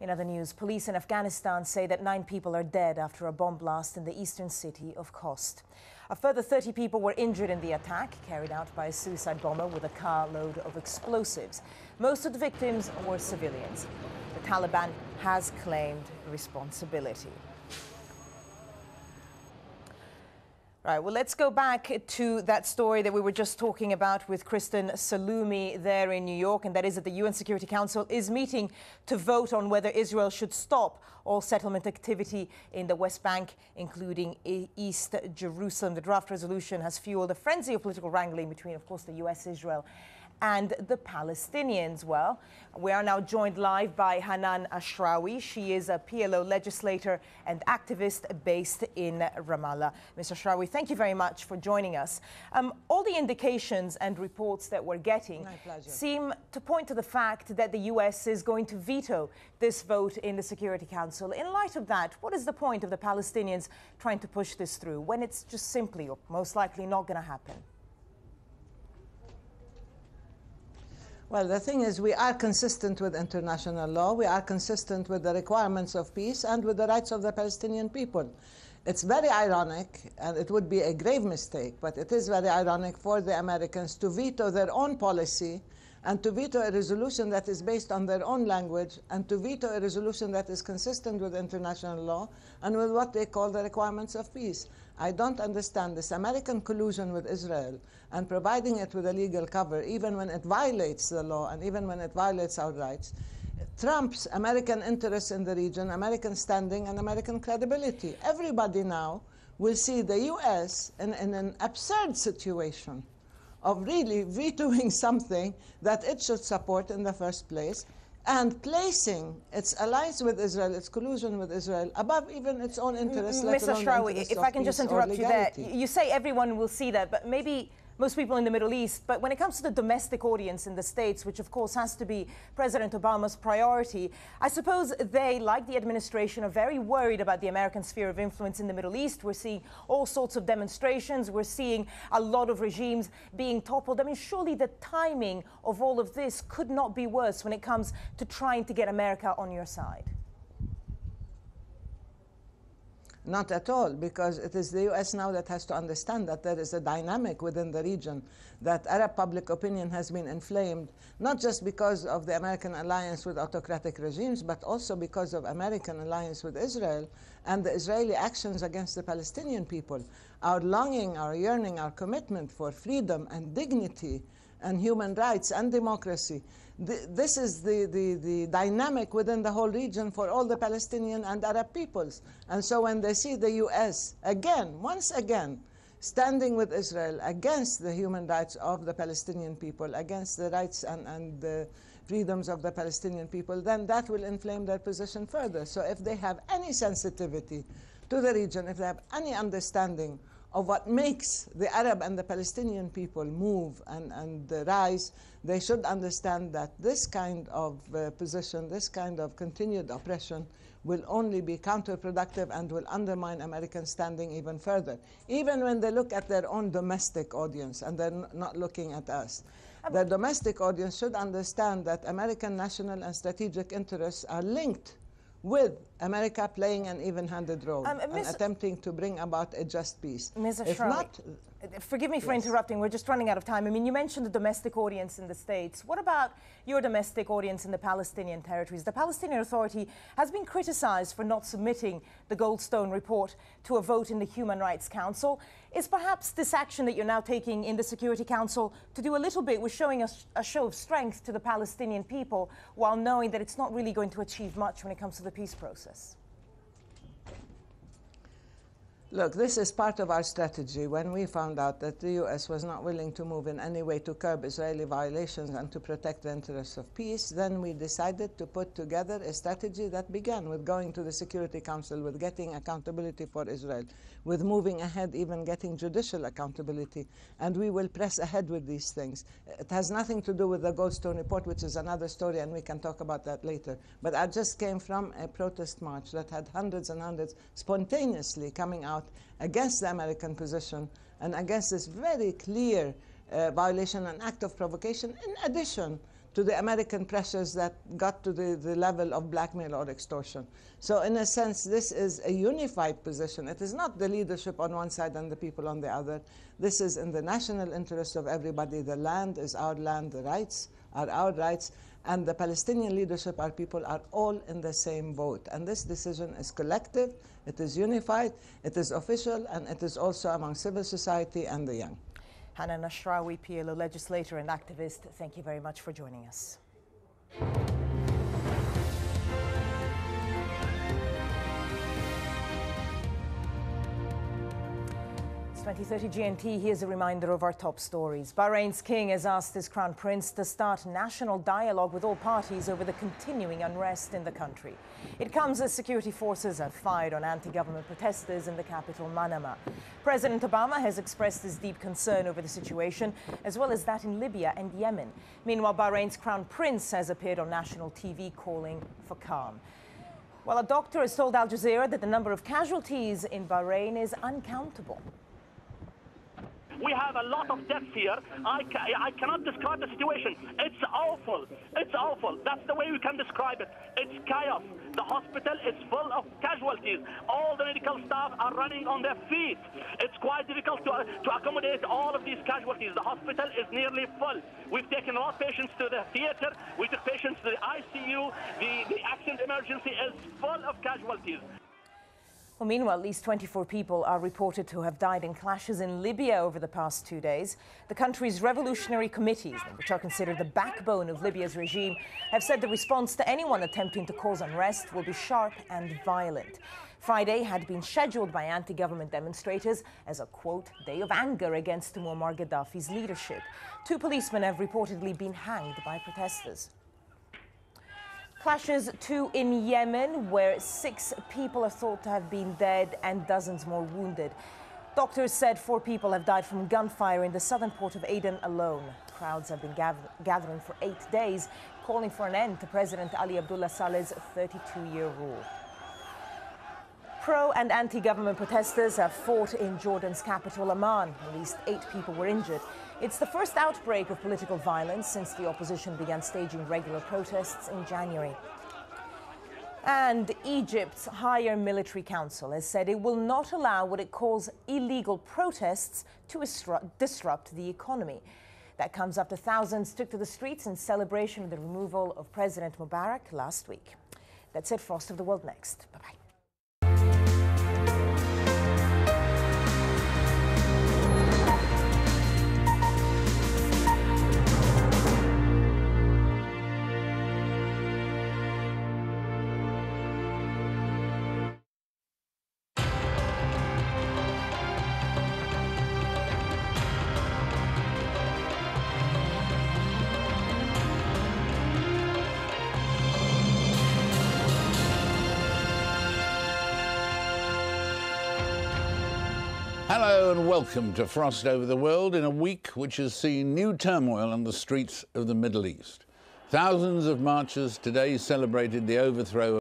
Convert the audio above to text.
In other news, police in Afghanistan say that 9 people are dead after a bomb blast in the eastern city of Khost. A further 30 people were injured in the attack, carried out by a suicide bomber with a carload of explosives. Most of the victims were civilians. The Taliban has claimed responsibility. Right, well, let's go back to that story that we were just talking about with Kristen Salumi there in New York, and that is that the UN Security Council is meeting to vote on whether Israel should stop all settlement activity in the West Bank, including East Jerusalem. The draft resolution has fueled a frenzy of political wrangling between, of course, the US, Israel, and the Palestinians. Well, we are now joined live by Hanan Ashrawi. She is a PLO legislator and activist based in Ramallah. Ms. Ashrawi, thank you very much for joining us. All the indications and reports that we're getting seem to point to the fact that the US is going to veto this vote in the Security Council. In light of that, what is the point of the Palestinians trying to push this through when it's just simply or most likely not going to happen? Well, the thing is, we are consistent with international law. We are consistent with the requirements of peace and with the rights of the Palestinian people. It's very ironic, and it would be a grave mistake, but it is very ironic for the Americans to veto their own policy and to veto a resolution that is based on their own language and to veto a resolution that is consistent with international law and with what they call the requirements of peace. I don't understand this American collusion with Israel and providing it with a legal cover, even when it violates the law and even when it violates our rights, trumps American interests in the region, American standing, and American credibility. Everybody now will see the US in an absurd situation of really vetoing something that it should support in the first place and placing its alliance with Israel, its collusion with Israel, above even its own interests. Ms. Ashrawi, if I can just interrupt you there. You say everyone will see that, but maybe most people in the Middle East. But when it comes to the domestic audience in the States, which of course has to be President Obama's priority, I suppose they, like the administration, are very worried about the American sphere of influence in the Middle East. We're seeing all sorts of demonstrations. We're seeing a lot of regimes being toppled. I mean, surely the timing of all of this could not be worse when it comes to trying to get America on your side. Not at all, because it is the US now that has to understand that there is a dynamic within the region, that Arab public opinion has been inflamed, not just because of the American alliance with autocratic regimes, but also because of American alliance with Israel and the Israeli actions against the Palestinian people. Our longing, our yearning, our commitment for freedom and dignity and human rights and democracy. This is the dynamic within the whole region for all the Palestinian and Arab peoples. And so when they see the US again, once again, standing with Israel against the human rights of the Palestinian people, against the rights and the freedoms of the Palestinian people, then that will inflame their position further. So if they have any sensitivity to the region, if they have any understanding of what makes the Arab and the Palestinian people move and rise, they should understand that this kind of position, this kind of continued oppression will only be counterproductive and will undermine American standing even further, even when they look at their own domestic audience and they're not looking at us. The domestic audience should understand that American national and strategic interests are linked with America playing an even-handed role and attempting to bring about a just peace. Ms. Ashrawi, forgive me for interrupting. We're just running out of time. I mean, you mentioned the domestic audience in the States. What about your domestic audience in the Palestinian territories? The Palestinian Authority has been criticized for not submitting the Goldstone report to a vote in the Human Rights Council. Is perhaps this action that you're now taking in the Security Council to do a little bit with showing a show of strength to the Palestinian people while knowing that it's not really going to achieve much when it comes to the peace process? Look, this is part of our strategy. When we found out that the US was not willing to move in any way to curb Israeli violations and to protect the interests of peace, then we decided to put together a strategy that began with going to the Security Council, with getting accountability for Israel, with moving ahead, even getting judicial accountability. And we will press ahead with these things. It has nothing to do with the Goldstone report, which is another story, and we can talk about that later. But I just came from a protest march that had hundreds and hundreds spontaneously coming out against the American position and against this very clear violation and act of provocation, in addition to the American pressures that got to the level of blackmail or extortion. So in a sense, this is a unified position. It is not the leadership on one side and the people on the other. This is in the national interest of everybody. The land is our land, the rights are our rights, and the Palestinian leadership, our people, are all in the same boat. And this decision is collective, it is unified, it is official, and it is also among civil society and the young. Hanan Ashrawi, PLO legislator and activist, thank you very much for joining us. It's 20:30 GMT. Here's a reminder of our top stories. Bahrain's king has asked his crown prince to start national dialogue with all parties over the continuing unrest in the country. It comes as security forces have fired on anti-government protesters in the capital, Manama. President Obama has expressed his deep concern over the situation, as well as that in Libya and Yemen. Meanwhile, Bahrain's crown prince has appeared on national TV calling for calm. Well, a doctor has told AlJazeera that the number of casualties in Bahrain is uncountable. We have a lot of deaths here. I cannot describe the situation. It's awful. It's awful. That's the way we can describe it. It's chaos. The hospital is full of casualties. All the medical staff are running on their feet. It's quite difficult to accommodate all of these casualties. The hospital is nearly full. We've taken a lot of patients to the theater. We took patients to the ICU. The accident emergency is full of casualties. Well, meanwhile, at least 24 people are reported to have died in clashes in Libya over the past 2 days. The country's revolutionary committees, which are considered the backbone of Libya's regime, have said the response to anyone attempting to cause unrest will be sharp and violent. Friday had been scheduled by anti-government demonstrators as a, quote, day of anger against Muammar Gaddafi's leadership. 2 policemen have reportedly been hanged by protesters. Clashes too in Yemen, where 6 people are thought to have been dead and dozens more wounded. Doctors said 4 people have died from gunfire in the southern port of Aden alone. Crowds have been gathering for 8 days, calling for an end to President Ali Abdullah Saleh's 32-year rule. Pro- and anti-government protesters have fought in Jordan's capital, Amman. At least 8 people were injured. It's the first outbreak of political violence since the opposition began staging regular protests in January. And Egypt's Higher Military Council has said it will not allow what it calls illegal protests to disrupt the economy. That comes after thousands took to the streets in celebration of the removal of President Mubarak last week. That's it, Frost of the World next. Bye-bye. Hello and welcome to Frost Over the World in a week which has seen new turmoil on the streets of the Middle East. Thousands of marchers today celebrated the overthrow